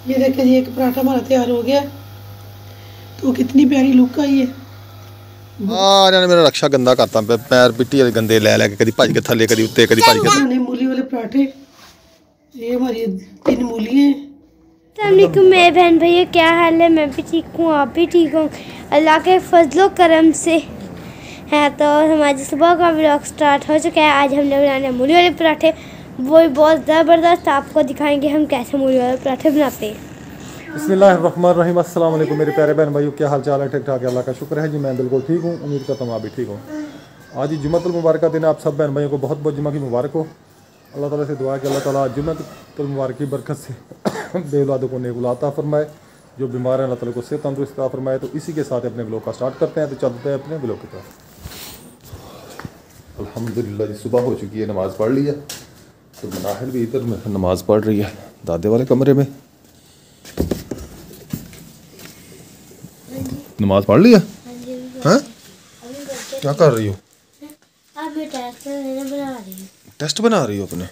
ये देखिए जी, एक पराठा हमारा तैयार हो गया। तो कितनी प्यारी लुक आई है। ने मेरा रक्षा गंदा करता पैर पिट्टी वाले गंदे ले लेके कभी भज के थले कभी उत्ते कभी भज के। मैंने मूली वाले पराठे, ये हमारी 3 मूली हैं। अस्सलामुअलैकुम मेरे बहन भैया, क्या हाल है? मैं भी ठीक हूँ, आप भी ठीक हो, अल्लाह के फजलो करम से है। तो हमारी सुबह का व्लॉग स्टार्ट हो चुका है। आज हमने बनाने मूली वाले पराठे, वो भी बहुत ज़बरदस्त। आपको दिखाएंगे हम कैसे मूली वाले पराठे बनाते हैं। बिस्मिल्लाहिर्रहमानिर्रहीम। अस्सलाम वालेकुम मेरे प्यारे बहन भाइयों, क्या हाल चाल है? ठीक ठाक, अल्लाह का शुक्र है जी, मैं बिल्कुल ठीक हूँ। उम्मीद करता हूँ आप भी ठीक हो। आज ही जुम्मतुल मुबारक का दिन है। आप सब बहन भाइयों को बहुत बहुत जुम्मा की मुबारक हो। अल्लाह ताला से दुआ है कि अल्लाह ताला जुम्मतुल मुबारक की बरकत से बेऔलादों को नेक औलाद अता फरमाए, जो बीमार हैं अल्लाह ताला को सेहत तंदुरुस्त अता फरमाए। तो इसी के साथ अपने ब्लॉग का स्टार्ट करते हैं। तो चलते हैं अपने ब्लॉग की तरफ। अल्हम्दुलिल्लाह जी, सुबह हो चुकी है, नमाज़ पढ़ ली है। तो मनाहिल भी इधर में नमाज़ पढ़ रही है दादे वाले कमरे में। नमाज पढ़ लिया? हाँ, क्या कर रही हो? टेस्ट बना रही हो अपने?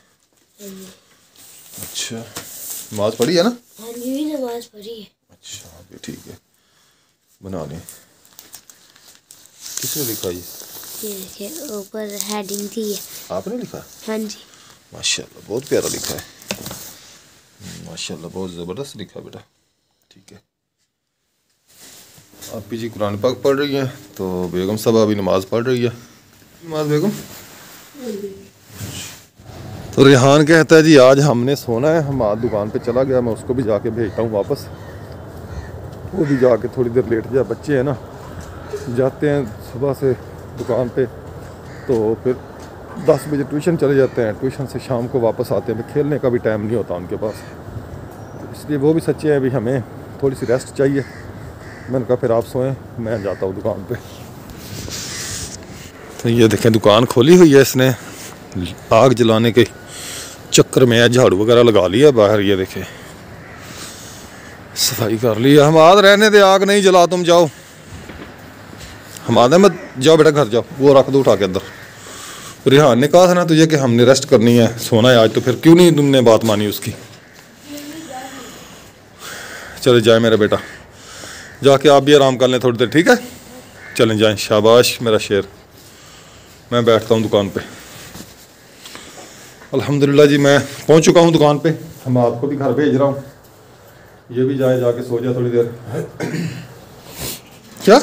अच्छा, नमाज पढ़ी है ना? हाँ जी, नमाज पढ़ी है। अच्छा, अभी ठीक है, बना लें। किसने लिखा ये देखिए ऊपर हेडिंग थी। आपने लिखा? हाँ जी, माशाल्लाह, बहुत प्यारा लिखा है। माशाल्लाह, बहुत ज़बरदस्त लिखा बेटा। ठीक है, आप जी कुरान पाक पढ़ रही हैं, तो बेगम साहब अभी नमाज़ पढ़ रही है। नमाज बेगम। तो रेहान कहता है जी आज हमने सोना है। हम आज दुकान पे चला गया, मैं उसको भी जाके भेजता हूँ वापस। वो भी जाके थोड़ी देर लेट जाए, बच्चे हैं ना, जाते हैं सुबह से दुकान पे, तो फिर 10 बजे ट्यूशन चले जाते हैं। ट्यूशन से शाम को वापस आते हैं, खेलने का भी टाइम नहीं होता उनके पास। इसलिए वो भी सच्चे हैं, अभी हमें थोड़ी सी रेस्ट चाहिए। मैंने कहा फिर आप सोएं, मैं जाता हूँ दुकान पे। तो ये देखें, दुकान खोली हुई है इसने, आग जलाने के चक्कर में झाड़ू वगैरह लगा लिया बाहर। ये देखें, सफाई कर ली है। हम आज रहने दे, आग नहीं जला, तुम जाओ। हम आदे मत जाओ बेटा, घर जाओ, वो रख दो उठा के अंदर। रेहान ने कहा था ना तुझे कि हमने रेस्ट करनी है, सोना है आज, तो फिर क्यों नहीं तुमने बात मानी उसकी? चले जाए मेरा बेटा, जाके आप भी आराम कर लें थोड़ी देर, ठीक है? चलें जाएं, शाबाश मेरा शेर। मैं बैठता हूँ दुकान पे। अल्हम्दुलिल्लाह जी, मैं पहुँच चुका हूँ दुकान पे। हम आपको भी घर भेज रहा हूँ, ये भी जाए, जाके सो जाए थोड़ी देर। क्या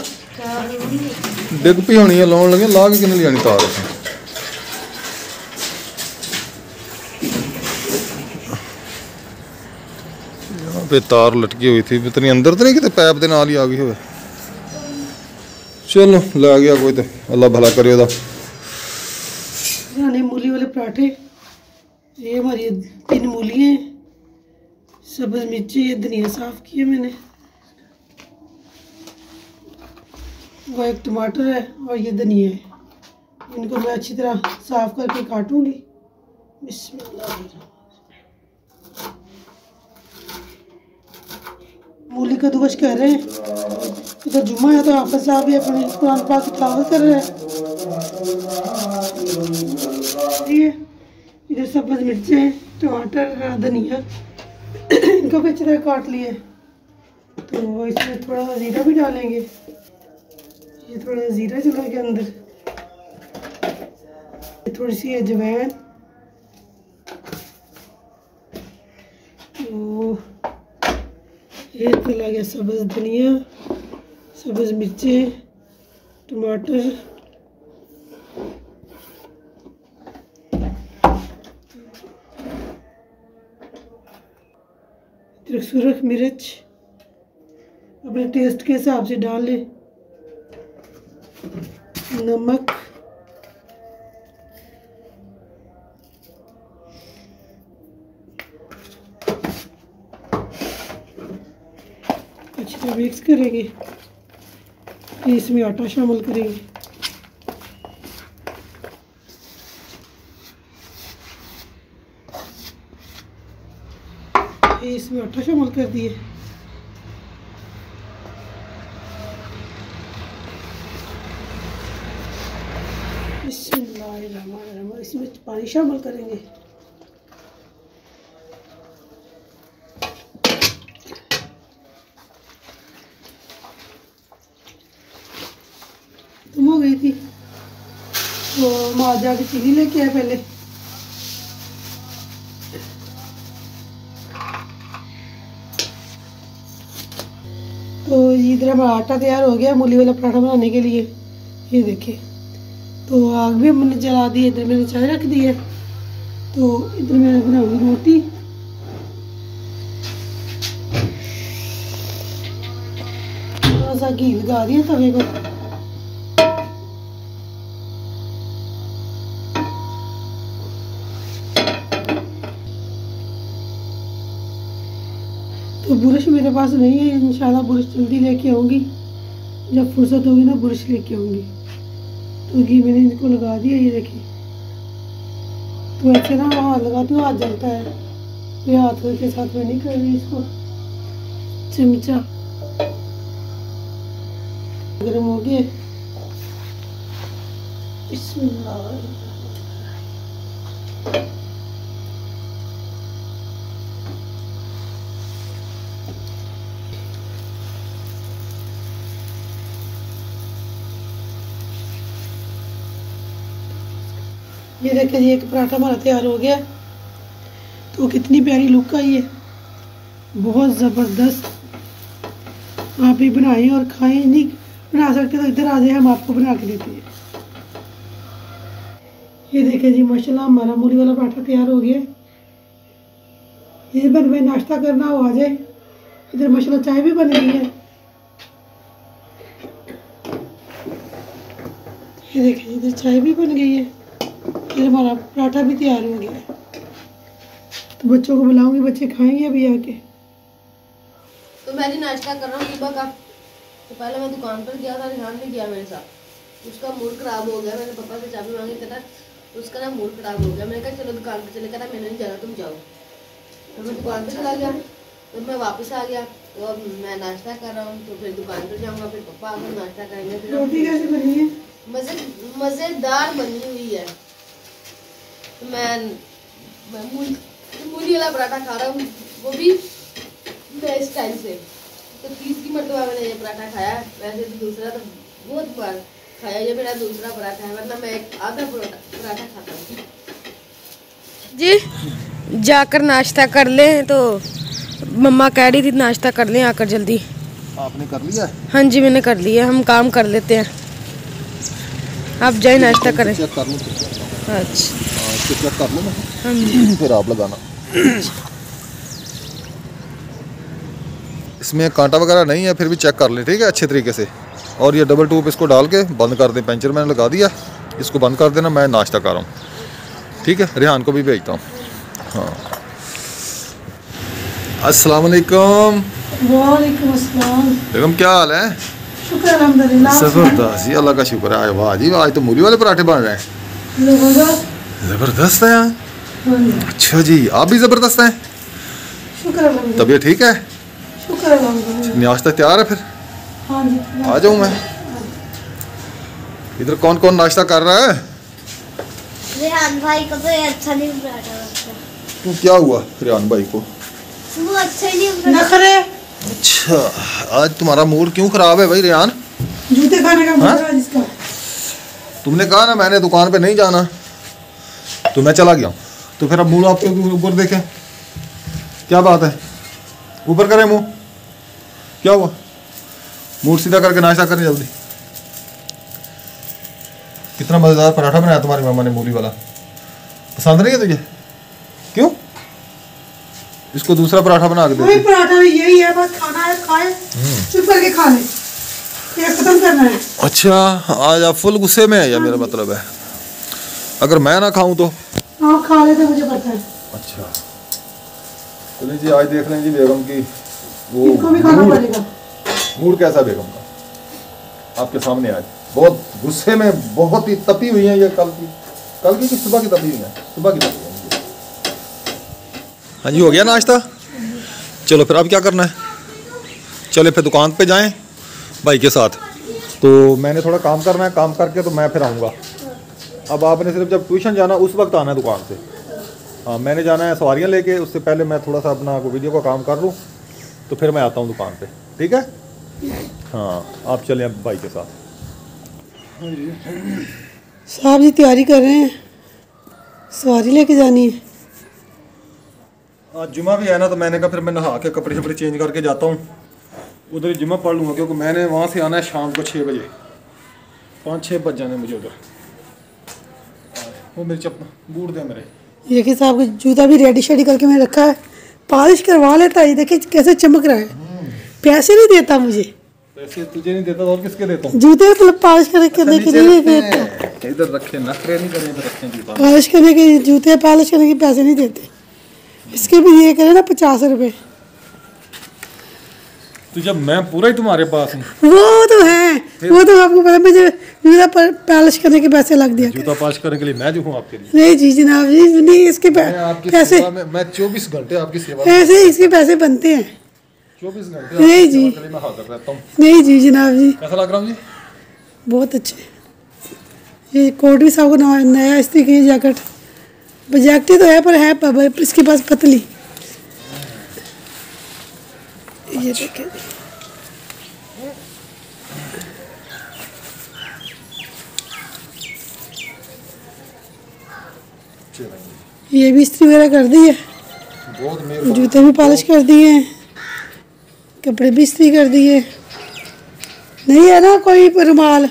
डिग पी होनी है, लाउन लगे, ला के किन्ने लियानी तार? यहाँ पे तार लटकी हुई थी, इतनी अंदर तो नहीं कि पैप के नाल ही आ गई हो। चलो लै गया कोई, तो अल्लाह भला करे। मूली वाले पराठे, ये हमारी 3 मूली हैं, सब्ज़ मिर्ची, ये धनिया साफ़ किया मैंने, वो एक टमाटर है और ये धनिया है। इनको मैं अच्छी तरह साफ़ करके काटूंगी। बिस्मिल्लाह। मूली कद्दूकस कर रहे हैं। इधर जुम्मा है तो हाफिज़ साहब भी अपने कुरान पाक की तिलावत कर रहे हैं। इधर सब्ज़ मिर्चें, टमाटर, धनिया, इनको भी अच्छी तरह काट लिए। तो इसमें थोड़ा सा ज़ीरा भी डालेंगे। ये थोड़ा सा ज़ीरा चला गया अंदर, थोड़ी सी अजवाइन, तो ये चला गया सब्ज़ धनिया, सब्ज़ मिर्चें, टमाटर, सुरख मिर्च अपने टेस्ट के हिसाब से डाल लें, नमक, अच्छी तरह मिक्स करेंगे। इसमें आटा शामिल करेंगे। इसमें आटा शामिल कर दिए। इसमें पानी शामिल करेंगे। आज जाके चीनी लेके आए पहले। तो इधर हमारा आटा तैयार हो गया मूली वाला पराठा बनाने के लिए। ये देखिए, तो आग भी मैंने जला दी। इधर मैंने चाय रख दी है, तो इधर मैं बनाऊंगी रोटी। थोड़ा सा घी लगा दिया तवे को। तो बुरश मेरे पास नहीं है, इंशाल्लाह बुरश जल्दी लेके आऊंगी, जब फुर्सत होगी ना बुरश लेके आऊंगी। तो घी मैंने इनको लगा दिया, ये देखिए। तो ऐसे ना हाथ लगाती हूँ, हाथ जलता है, ये हाथ के साथ मैं नहीं कर रही इसको। चमचा गर्म हो गए। बिस्मिल्लाह। ये देखिए जी, एक पराठा हमारा तैयार हो गया। तो कितनी प्यारी लुक आई है, बहुत ज़बरदस्त। आप भी बनाएं और खाएं। नहीं बना सकते तो इधर आ जाए, हम आपको बना के देते हैं। ये देखिए जी, माशाल्लाह हमारा मूली वाला पराठा तैयार हो गया। इधर बन में नाश्ता करना हो आ जाए। इधर माशाल्लाह चाय भी बन गई है। ये देखिए, इधर चाय भी बन गई है। फिर हमारा पराठा भी तैयार हो गया है। तो बच्चों को बुलाऊंगी, बच्चे खाएंगे अभी आके। तो मैं जी नाश्ता कर रहा हूँ सुबह का। तो पहले मैं दुकान पर गया था, रिहान भी गया मेरे साथ। उसका मूड खराब हो गया। मैंने पापा से चाबी मांगी, कहता उसका ना मूड खराब हो गया। मैंने कहा चलो दुकान पर चले, कहता मैंने नहीं जाना, तुम जाओ। तो मैं दुकान पर चला गया। तो मैं वापस आ गया। तो अब मैं नाश्ता कर रहा हूँ, तो फिर दुकान पर जाऊँगा, फिर पापा आकर नाश्ता करेंगे। फिर रोटी कैसे बनी है? मज़ेदार बनी हुई है। तो मैं मूली वाला पराठा खा रहा हूँ, वो भी नए स्टाइल से। तो 30 मरतबा मैंने ये पराठा खाया है। वैसे तो दूसरा तो बहुत बार खाया, ये मेरा दूसरा पराठा है, वरना मैं एक आधा पराठा खाता हूँ जी। जाकर नाश्ता कर लें, तो मम्मा कह रही थी नाश्ता कर लें आकर जल्दी। आपने कर लिया? हाँ जी मैंने कर लिया, हम काम कर लेते हैं। आप जाए नाश्ता करें। चेक कर लूँ। अच्छा इसको चेक कर लूँ मैं। हाँ जी। फिर आप लगाना। इसमें कांटा वगैरह नहीं है, फिर भी चेक कर लें, ठीक है, अच्छे तरीके से। और ये डबल टूप इसको डाल के बंद कर दें। पेंचर मैंने लगा दिया, इसको बंद कर देना। मैं नाश्ता कर रहा हूँ, ठीक है। रेहान को भी भेजता हूँ। हाँ, अस्सलाम वालेकुम। वालेकुम अस्सलाम। बेगम क्या हाल है? शुक्र अल्हम्दुलिल्लाह। ज़बरदस्त जी, अल्लाह का शुक्र है। वाह जी वाह, आज तो मूली वाले पराठे बन रहे हैं। ज़बरदस्त है यार। अच्छा जी, आप भी ज़बरदस्त हैं। शुक्र अल्हम्दुलिल्लाह। तबीयत ठीक है? शुक्र अल्हम्दुलिल्लाह। नाश्ता तैयार है फिर? हाँ जी, आ जाऊँ मैं। इधर कौन कौन नाश्ता कर रहा है? रेहान भाई को तो ये अच्छा नहीं पराठा लगता। तो क्या हुआ रेहान भाई को? वो अच्छा ही नहीं नखरे। अच्छा, आज तुम्हारा मूड क्यों खराब है भाई रेहान? जूते खाने का मूड है जिसका। तुमने कहा ना मैंने दुकान पे नहीं जाना, तो मैं चला गया। तो फिर अब मूड आपके ऊपर देखें, क्या बात है? ऊपर करें मुंह, क्या हुआ? मूड सीधा करके नाश्ता करें जल्दी। कितना मज़ेदार पराठा बनाया तुम्हारी मामा ने मूली वाला। पसंद नहीं है तुझे? क्यों? इसको दूसरा पराठा बना के कोई दे। पराठा भी यही है, बस खाना है, खाए, चुप करके खा ले, ये खत्म करना है। अच्छा, आज आप फुल गुस्से में है या मेरा मतलब है? अगर मैं ना खाऊं तो? हाँ खा ले, तो मुझे पता है। अच्छा चलिए जी, आज देख लें जी बेगम की वो इनको भी खाना पड़ेगा। मूड कैसा बेगम का आपके सामने आज? बहुत गुस्से में, बहुत ही तपी हुई है ये। कल की कि सुबह की तपी हुई है? सुबह की तपी हुई है। हाँ जी, हो गया नाश्ता? चलो फिर अब क्या करना है? चले फिर दुकान पे जाएं भाई के साथ। तो मैंने थोड़ा काम करना है, काम करके तो मैं फिर आऊँगा। अब आपने सिर्फ जब ट्यूशन जाना उस वक्त आना है दुकान से। हाँ, मैंने जाना है सवारियाँ लेके, उससे पहले मैं थोड़ा सा अपना वीडियो का काम कर लूँ, तो फिर मैं आता हूँ दुकान पे, ठीक है? हाँ, आप चलें अब भाई के साथ। साहब जी तैयारी कर रहे हैं, सवारी लेके जानी है। आज जुमा भी है ना, तो मैंने कहा फिर मैं नहा के कपड़े शपड़े चेंज करके जाता हूँ, उधर ही जुमा पढ़ लूँगा, क्योंकि मैंने वहाँ से आना है शाम को 6 बजे, 5-6 बज जाने मुझे उधर। वो मेरी चप्पल बूट दे मेरे। ये देखिए साहब का जूता भी रेडी शेडी करके मैंने रखा है, पॉलिश करवा लेता है। ये देखिए कैसे चमक रहा है। पैसे नहीं देता मुझे। पैसे तुझे नहीं देता और किसके देता हूँ? जूते मतलब पॉलिश करने के लिए देता। इधर रखे, नखरे नहीं करें, रखें जूता। पॉलिश करने के जूते पॉलिश करने के पैसे नहीं देते। इसके भी ये करे ना 50 रुपए। तो जब मैं पूरा ही तुम्हारे पास हूँ। वो तो है, वो तो आपको पता, मुझे जूता पॉलिश करने के पैसे लग दिया। जूता पॉलिश करने के लिए मैं जो हूँ आपके लिए। नहीं जी जनाब जी, नहीं इसके पैसे मैं 24 घंटे आपकी सेवा। ऐसे इसके पैसे बनते हैं 24 घंटे। नहीं जी, मैं हाजिर रहता हूँ। नहीं जी जनाब जी। कैसा लग रहा हूँ जी? बहुत अच्छे। ये कोट भी साहब को नया इस्त्री की जैकेट, जैकेट तो है पर है इसके पास पतली। ये देखिए ये भी इस्त्री वगैरह कर दी है, बहुत मेहरबानी। जूते भी पॉलिश कर दिए हैं, कपड़े भी इस्त्री कर दिए। नहीं है ना कोई रुमाल,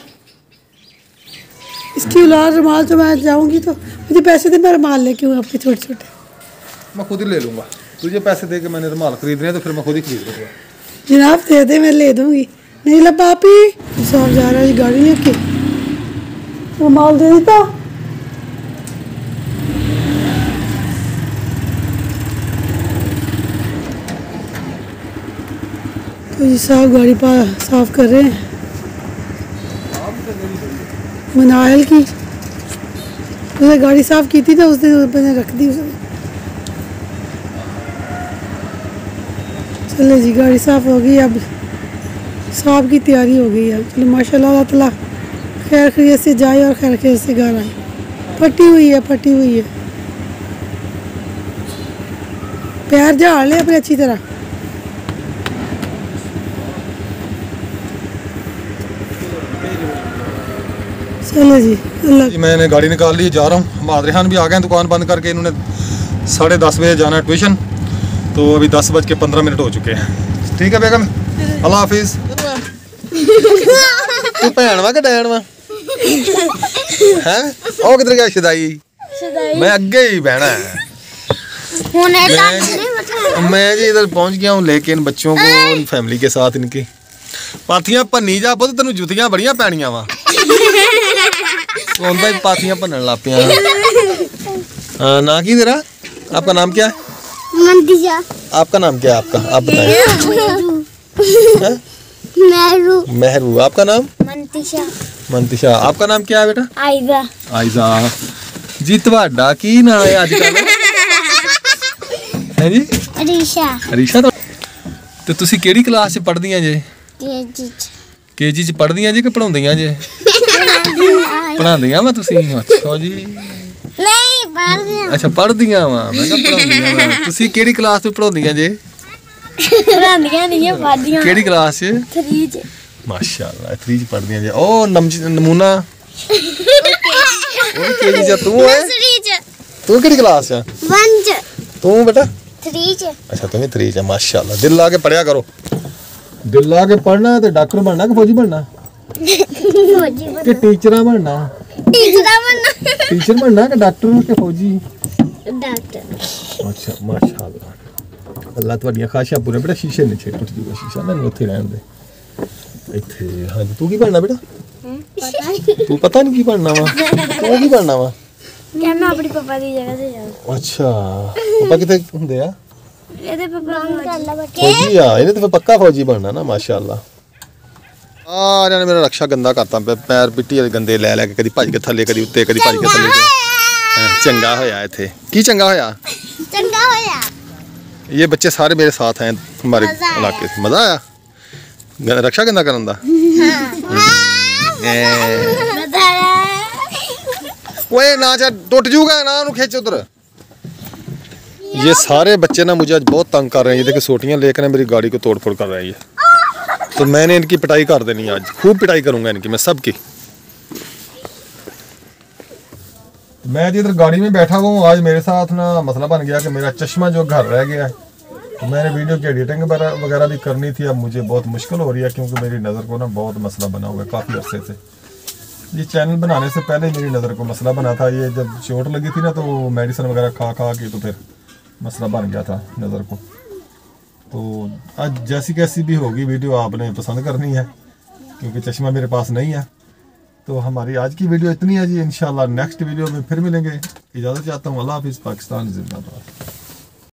इसकी उलार रुमाल, तो मैं जाऊंगी तो मुझे पैसे दे, मैं रुमाल लेके हूँ आपके छोटे छोटे। मैं खुद ही ले लूँगा, तुझे पैसे दे के मैंने रुमाल खरीदने हैं तो फिर मैं खुद ही खरीद लूँगा। जनाब दे दे, मैं ले दूंगी। नहीं लब्बा आप ही साहब जा रहा है गाड़ी लेके, रुमाल दे देता। तो जी साहब गाड़ी साफ कर रहे हैं मनाइल की। उसने गाड़ी साफ की थी ना, उस दिन मैंने रख दी उसने। चलो जी गाड़ी साफ हो गई, अब साहब की तैयारी हो गई है। चलो माशाल्लाह, अल्लाह ताला खैर खैरियत से जाए और खैर खैरियत से घर आए। फटी हुई है, फटी हुई है। पैर झाड़ ले अपने अच्छी तरह। चलो जी अल्लाह। जी मैंने गाड़ी निकाल ली, जा रहा हूँ। मादर खान भी आ गए हैं दुकान बंद करके, इन्होंने 10:30 बजे जाना है ट्यूशन, तो अभी 10:15 हो चुके हैं। ठीक है बेगम, अल्लाह हाफिज। तू भैन वा कि डैन वा हैं? ओ किधर गया शदाई? मैं अगे ही बहना है। मैं जी इधर पहुंच गया हूँ लेके इन बच्चों को, फैमिली के साथ इनकी। पाथियां भन्नी जा पुत्त, तेन जुतियां बड़ियां पैनियां वा। कौन भाई पाथियां भनन लग पिया। ना की तेरा? आपका नाम क्या है? मंतिशा। आपका नाम क्या है? आपका आप बताइए। मेहरू। मेहरू। आपका नाम? मंतिशा। मंतिशा। आपका नाम क्या है बेटा? आइजा। आइजा जी। ਤੁਹਾਡਾ ਕੀ ਨਾਮ ਹੈ ਅੱਜ ਕੱਲ? ਹੈ ਜੀ? अरीशा। ਅਰੀਸ਼ਾ। ਤੇ ਤੁਸੀਂ ਕਿਹੜੀ ਕਲਾਸ 'ਚ ਪੜ੍ਹਦੀਆਂ ਜੇ? ਕੇਜੀ 'ਚ ਪੜ੍ਹਦੀਆਂ ਜੇ ਕਿ ਪੜਾਉਂਦੀਆਂ ਜੇ? ਪੜਾਉਂਦੀਆਂ ਵਾ ਤੁਸੀਂ? ਅੱਛਾ ਜੀ। ਨਹੀਂ ਪੜ੍ਹਦੀਆਂ। ਅੱਛਾ ਪੜ੍ਹਦੀਆਂ ਵਾ, ਮੈਂ ਕਿਹਾ ਪੜਾਉਂਦੀਆਂ ਵਾ। ਤੁਸੀਂ ਕਿਹੜੀ ਕਲਾਸ 'ਚ ਪੜਾਉਂਦੀਆਂ ਜੇ? ਪੜ੍ਹਦੀਆਂ ਨਹੀਂ ਪੜ੍ਹਦੀਆਂ। ਕਿਹੜੀ ਕਲਾਸ 'ਚ? 3 ਚ। ਮਾਸ਼ਾਅੱਲਾ 3 'ਚ ਪੜ੍ਹਦੀਆਂ ਜੇ। ਉਹ ਨਮੂਨਾ ਉਹ ਕੇਜੀ 'ਚ ਤੂੰ ਹੈ? ਤੂੰ ਕਿਹੜੀ ਕਲਾਸ 'ਚ? 1 ਚ। ਤੂੰ ਬੇਟਾ? 3 ਚ। अच्छा तुम्हें 3 है। माशाल्लाह दिल ला के पढ़िया करो। दिल ला के पढ़ना है तो डॉक्टर बनना कि फौजी बनना कि टीचर बनना? टीचर बनना कि डॉक्टर के फौजी? डॉक्टर। अच्छा माशाल्लाह अल्लाह ਤੁਹਾਡੀਆਂ ਖਾਸ਼ਾਂ ਪੂਰੇ। बेटा शीशे नीचे टूट जूगा शीशा, मैंने ਉੱਥੇ ਰਹਿਣ ਦੇ ਇੱਥੇ। ਹਾਂ ਤੂੰ ਕੀ ਬਣਨਾ बेटा? ਤੂੰ ਪਤਾ ਨਹੀਂ ਕੀ ਬਣਨਾ ਵਾ? ਤੂੰ ਕੀ ਬਣਨਾ ਵਾ? क्या मैं अपने पापा की जगह से जाऊँ? अच्छा पापा कितने ਹੁੰਦੇ ਆ? ਇਹਦੇ ਪਾਪਾ फौजी आ। ਇਹਨੇ ਤਾਂ ਪੱਕਾ फौजी ਬਣਨਾ ਨਾ। ਮਾਸ਼ਾਅੱਲਾ। ਆ ਇਹਨਾਂ ਨੇ ਮੇਰਾ ਰਕਸ਼ਾ ਗੰਦਾ ਕਰਤਾ। ਪੈਰ ਪਿੱਟੀ ਵਾਲੇ ਗੰਦੇ ਲੈ ਲੈ ਕੇ, ਕਦੀ ਭੱਜ ਕੇ ਥੱਲੇ, ਕਦੀ ਉੱਤੇ, ਕਦੀ ਭੱਜ ਕੇ ਥੱਲੇ। ਚੰਗਾ ਹੋਇਆ ਇੱਥੇ। ਕੀ ਚੰਗਾ ਹੋਇਆ? चंगा होया। ये बच्चे सारे मेरे साथ हैं हमारे इलाके से। मजा आया रक्षा गंदा करने का? ओए ना जा टूट जूगा ना, खिंच उधर। ये सारे बच्चे ना मुझे आज बहुत तंग कर रहे हैं। ये देखिए सोटियां लेकर मेरी गाड़ी को तोड़ फोड़ कर रहे हैं ये। तो मैंने इनकी पिटाई कर देनी है आज, खूब पिटाई करूंगा इनकी मैं सबकी। मैं जी इधर गाड़ी में बैठा हुआ हूँ। आज मेरे साथ ना मसला बन गया कि मेरा चश्मा जो घर रह गया है, तो मैंने वीडियो की एडिटिंग वगैरह भी करनी थी। अब मुझे बहुत मुश्किल हो रही है क्योंकि मेरी नज़र को ना बहुत मसला बना हुआ है काफ़ी अरसे से। ये चैनल बनाने से पहले मेरी नज़र को मसला बना था। ये जब चोट लगी थी ना तो मेडिसिन वगैरह खा के तो फिर मसला बन गया था नज़र को। तो आज जैसी कैसी भी होगी वीडियो आपने पसंद करनी है क्योंकि चश्मा मेरे पास नहीं है। तो हमारी आज की वीडियो इतनी है जी। इंशाल्लाह नेक्स्ट वीडियो में फिर मिलेंगे। इजाज़त चाहता हूँ। अल्लाह हाफिज़। पाकिस्तान जिंदाबाद।